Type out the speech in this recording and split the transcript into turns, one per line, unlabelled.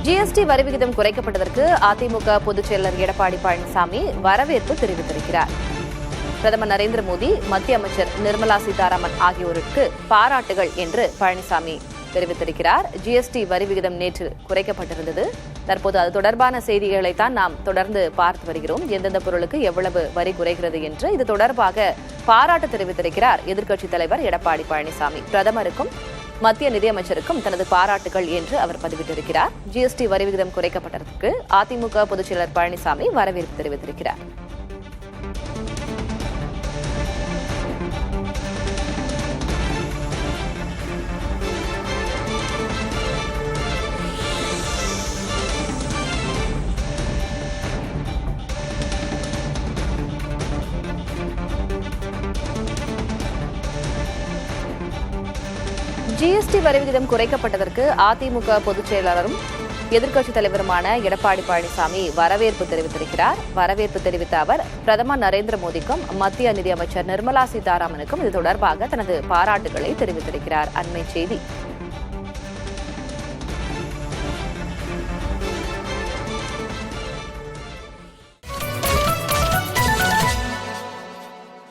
GST வரி விகிதம் குறைக்கப்பட்டதற்கு அதிமுக பொதுச் செயலர் எடப்பாடி பழனிசாமி வரவேற்பு தெரிவித்திருக்கிறார். பிரதமர் நரேந்திர மோடி, மத்திய அமைச்சர் நிர்மலா சீதாராமன் ஆகியோருக்கு பாராட்டுகள் என்று பழனிசாமி தெரிவித்திருக்கிறார். ஜிஎஸ்டி வரி விகிதம் நேற்று குறைக்கப்பட்டிருந்தது. தற்போது அது தொடர்பான செய்திகளைத்தான் நாம் தொடர்ந்து பார்த்து வருகிறோம். எந்தெந்த பொருளுக்கு எவ்வளவு வரி குறைகிறது என்று இது தொடர்பாக பாராட்டு தெரிவித்திருக்கிறார் எதிர்க்கட்சித் தலைவர் எடப்பாடி பழனிசாமி. பிரதமருக்கும் மத்திய நிதியமைச்சருக்கும் தனது பாராட்டுகள் என்று அவர் பதிவிட்டிருக்கிறார். ஜிஎஸ்டி வரி விகிதம் குறைக்கப்பட்டதற்கு அதிமுக பொதுச் செயலர் பழனிசாமி வரவேற்பு தெரிவித்திருக்கிறார். ஜிஎஸ்டி வரி விகிதம் குறைக்கப்பட்டதற்கு அதிமுக பொதுச் செயலாளரும் எதிர்க்கட்சித் தலைவருமான எடப்பாடி பழனிசாமி வரவேற்பு தெரிவித்திருக்கிறார். வரவேற்பு தெரிவித்த அவர் பிரதமர் நரேந்திர மோடிக்கும் மத்திய நிதியமைச்சர் நிர்மலா சீதாராமனுக்கும் இது தொடர்பாக தனது பாராட்டுகளை தெரிவித்திருக்கிறார். அண்மை செய்தி.